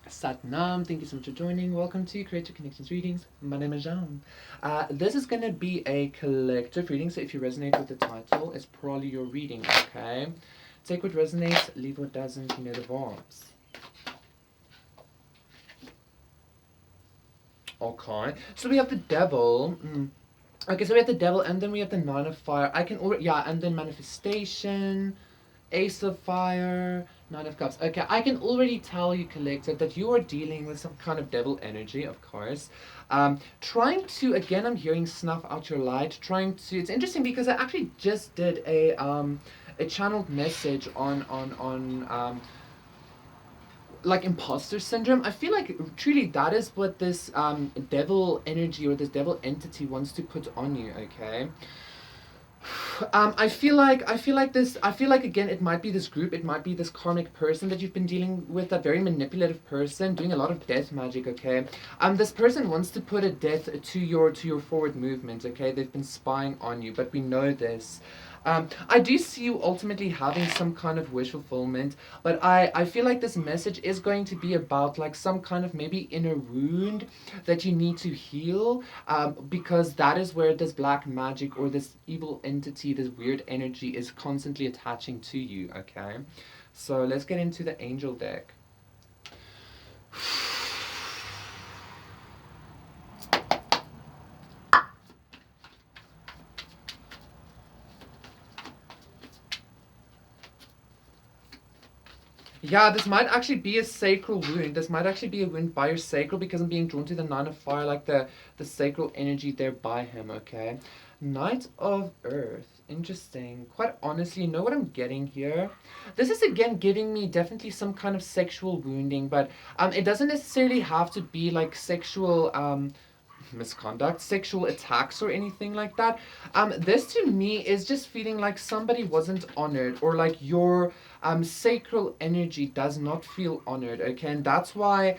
Satnam, thank you so much for joining. Welcome to Creative Connections Readings. My name is Jean. This is going to be a collective reading, so if you resonate with the title, it's probably your reading, okay? Take what resonates, leave what doesn't, you know the vibes. Okay, so we have the devil. Okay, so we have the devil, and then we have the nine of fire. I can already, yeah, and then manifestation. Ace of Fire, Nine of Cups. Okay, I can already tell you, collective, that you are dealing with some kind of devil energy, of course. Trying to, again, I'm hearing snuff out your light. Trying to. It's interesting because I actually just did a channeled message on like imposter syndrome. I feel like truly that is what this devil energy or this devil entity wants to put on you. Okay, I feel like again it might be this group, it might be this karmic person that you've been dealing with, a very manipulative person doing a lot of death magic, okay? This person wants to put a death to your forward movement, okay? They've been spying on you, but we know this. I do see you ultimately having some kind of wish fulfillment, but I feel like this message is going to be about like some kind of maybe inner wound that you need to heal, because that is where this black magic or this evil entity, this weird energy is constantly attaching to you, okay? So let's get into the angel deck. Yeah, this might actually be a sacral wound. This might actually be a wound by your sacral because I'm being drawn to the nine of fire, like the sacral energy there by him, okay? Knight of Earth. Interesting. Quite honestly, you know what I'm getting here? This is again giving me definitely some kind of sexual wounding, but it doesn't necessarily have to be like sexual misconduct, sexual attacks, or anything like that. This to me is just feeling like somebody wasn't honored, or like your sacral energy does not feel honored. Okay, and that's why,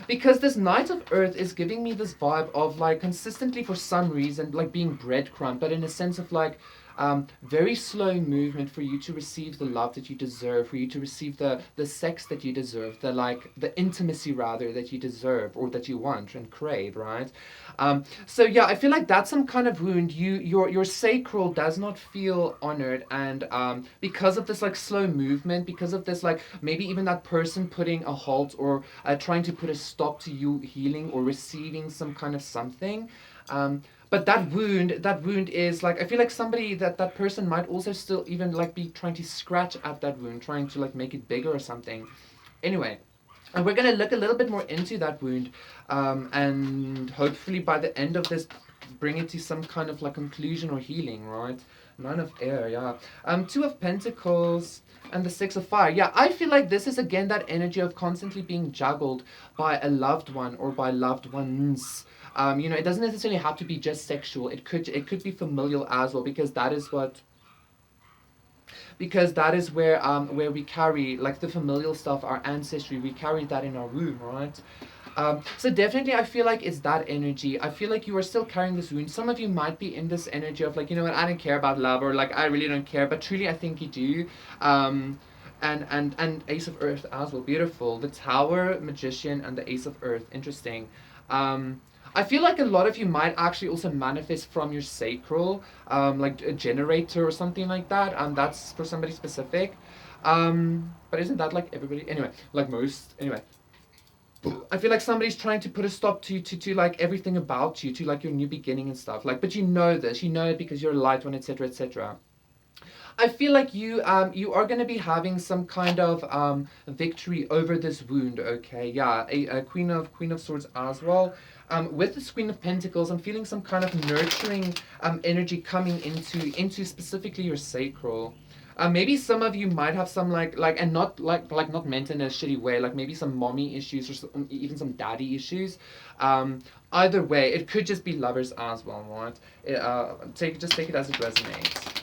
because this Knight of Earth is giving me this vibe of like consistently for some reason like being breadcrumb, but in a sense of like very slow movement for you to receive the love that you deserve, for you to receive the sex that you deserve, the intimacy rather that you deserve or that you want and crave, right? So yeah, I feel like that's some kind of wound. Your sacral does not feel honored, and because of this like slow movement, because of this like maybe even that person putting a halt or trying to put a stop to you healing or receiving some kind of something. But that wound is like I feel like somebody that person might also still even like be trying to scratch at that wound, trying to like make it bigger or something. Anyway, and we're going to look a little bit more into that wound, and hopefully by the end of this, bring it to some kind of like conclusion or healing, right? Nine of air, yeah. Two of pentacles and the six of fire. Yeah, I feel like this is again that energy of constantly being juggled by a loved one or by loved ones. It doesn't necessarily have to be just sexual. It could be familial as well, because that is where we carry like the familial stuff, our ancestry. We carry that in our womb, right? So definitely, I feel like it's that energy. I feel like you are still carrying this wound. Some of you might be in this energy of like, you know what, I don't care about love, or like I really don't care, but truly, I think you do. And Ace of Earth as well, beautiful. The Tower, Magician, and the Ace of Earth, interesting. I feel like a lot of you might actually also manifest from your sacral, like a generator or something like that. That's for somebody specific. But isn't that like everybody? Anyway, like most. Anyway, I feel like somebody's trying to put a stop to like everything about you, to like your new beginning and stuff. Like, but you know this, you know it because you're a light one, etc., etc. I feel like you are going to be having some kind of victory over this wound. Okay, yeah, a Queen of Swords as well. With this Queen of Pentacles, I'm feeling some kind of nurturing energy coming into specifically your sacral. Maybe some of you might have some and not not meant in a shitty way, like maybe some mommy issues or some, even some daddy issues. Either way, it could just be lovers as well, right? Take it as it resonates.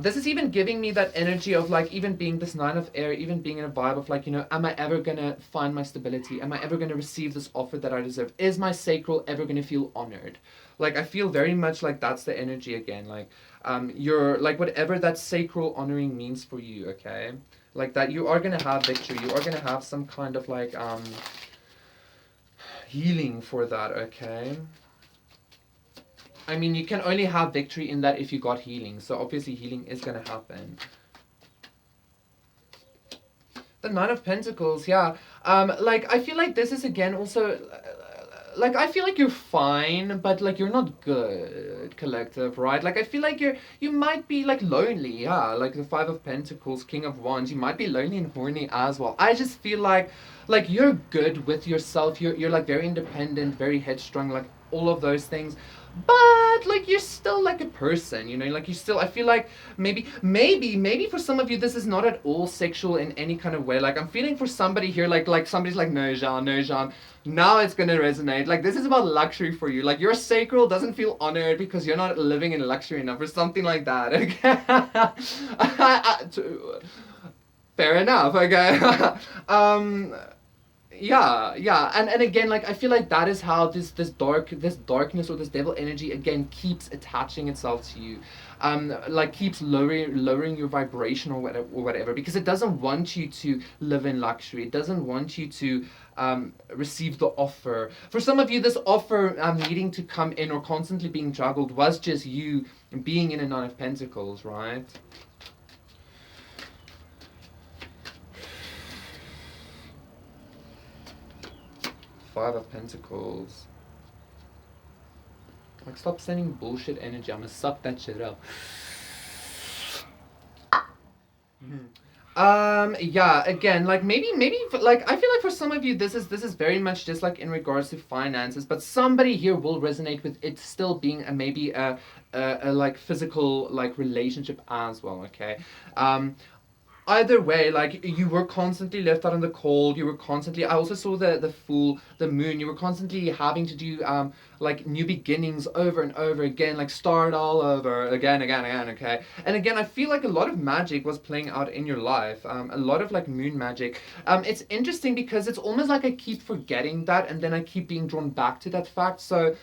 This is even giving me that energy of like even being this nine of air, even being in a vibe of like, am I ever gonna find my stability? Am I ever gonna receive this offer that I deserve? Is my sacral ever gonna feel honored? Like I feel very much like that's the energy again. Like you're like whatever that sacral honoring means for you, okay? Like that you are gonna have victory. You are gonna have some kind of like healing for that, okay? I mean, you can only have victory in that if you got healing. So obviously healing is gonna happen. The Nine of Pentacles, yeah. Like I feel like this is again also like I feel like you're fine, but like you're not good, collective, right? Like I feel like you might be like lonely, yeah. Like the Five of Pentacles, King of Wands, you might be lonely and horny as well. I just feel like you're good with yourself. You're like very independent, very headstrong, like all of those things. But like you're still like a person, you know, like you still I feel like maybe for some of you this is not at all sexual in any kind of way. Like I'm feeling for somebody here like somebody's like no Jean, no Jean. Now it's gonna resonate. Like this is about luxury for you. Like your sacral doesn't feel honored because you're not living in luxury enough or something like that. Okay. Fair enough. Okay. um yeah, and again, like I feel like that is how this darkness or this devil energy again keeps attaching itself to you, like keeps lowering your vibration or whatever, because it doesn't want you to live in luxury. It doesn't want you to receive the offer. For some of you, this offer needing to come in or constantly being juggled was just you being in a Nine of Pentacles, right? Five of Pentacles. Like, stop sending bullshit energy. I'm gonna suck that shit up. Yeah, again, like maybe like I feel like for some of you this is very much just like in regards to finances, but somebody here will resonate with it still being maybe a like physical like relationship as well, okay? Either way, like you were constantly left out in the cold. You were constantly. I also saw the full, the moon. You were constantly having to do like new beginnings over and over again, like start all over again. Okay, and again, I feel like a lot of magic was playing out in your life. A lot of like moon magic. It's interesting because it's almost like I keep forgetting that, and then I keep being drawn back to that fact. So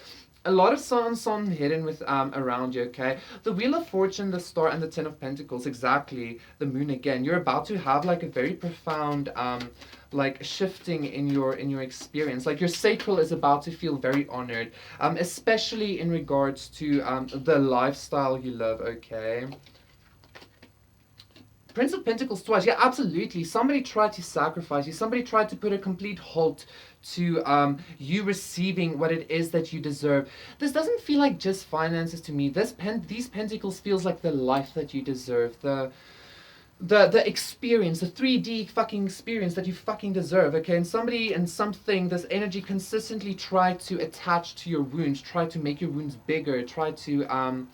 a lot of sun hidden with around you, okay? The Wheel of Fortune, the Star, and the Ten of Pentacles, exactly. The Moon again. You're about to have like a very profound like shifting in your experience. Like your sacral is about to feel very honored, especially in regards to the lifestyle you live, okay? Prince of Pentacles twice. Yeah, absolutely. Somebody tried to sacrifice you. Somebody tried to put a complete halt to you receiving what it is that you deserve. This doesn't feel like just finances to me. These pentacles feels like the life that you deserve. The experience, the 3D fucking experience that you fucking deserve, okay? And somebody and something, this energy consistently tried to attach to your wounds, try to make your wounds bigger, try to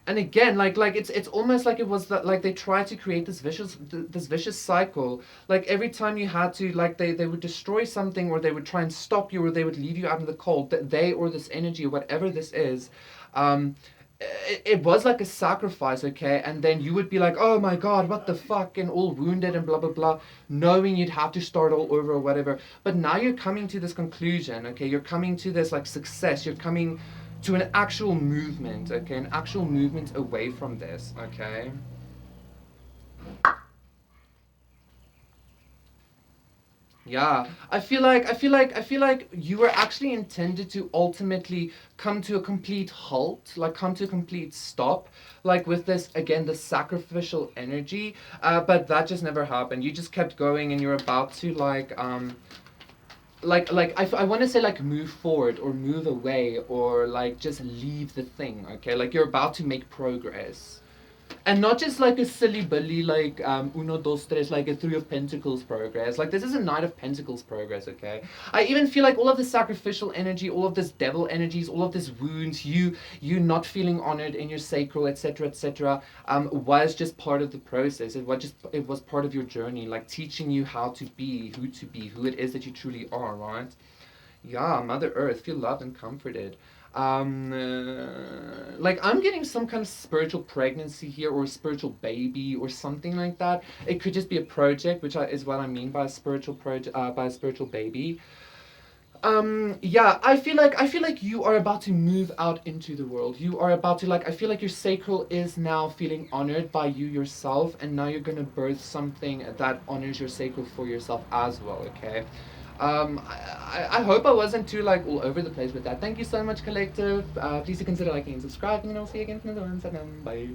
and again, like it's almost like it was that like they tried to create this vicious cycle. Like every time you had to like they would destroy something, or they would try and stop you, or they would leave you out in the cold. That they or this energy or whatever this is, it was like a sacrifice, okay? And then you would be like, oh my god, what the fuck, and all wounded and blah blah blah, knowing you'd have to start all over or whatever. But now you're coming to this conclusion, okay? You're coming to this like success. You're coming to an actual movement, okay? An actual movement away from this, okay? Yeah, I feel like you were actually intended to ultimately come to a complete halt, like come to a complete stop, like with this again, the sacrificial energy. But that just never happened. You just kept going, and you're about to I want to say like move forward or move away or like just leave the thing, okay? Like you're about to make progress, and not just like a silly billy like uno dos tres, like a Three of Pentacles progress. Like this is a Knight of Pentacles progress, okay? I even feel like all of this sacrificial energy, all of this devil energies, all of this wounds, you not feeling honored in your sacral, etc., was just part of the process. It was part of your journey, like teaching you how to be, who it is that you truly are, right? Yeah, Mother Earth, feel loved and comforted. Like I'm getting some kind of spiritual pregnancy here, or a spiritual baby, or something like that. It could just be a project, which is what I mean by a spiritual project, by a spiritual baby. Yeah, I feel like you are about to move out into the world. You are about to, like, I feel like your sacral is now feeling honored by you yourself, and now you're gonna birth something that honors your sacral for yourself as well, okay? I hope I wasn't too, like, all over the place with that. Thank you so much, collective. Please do consider liking and subscribing, and I'll see you again for another one. Bye.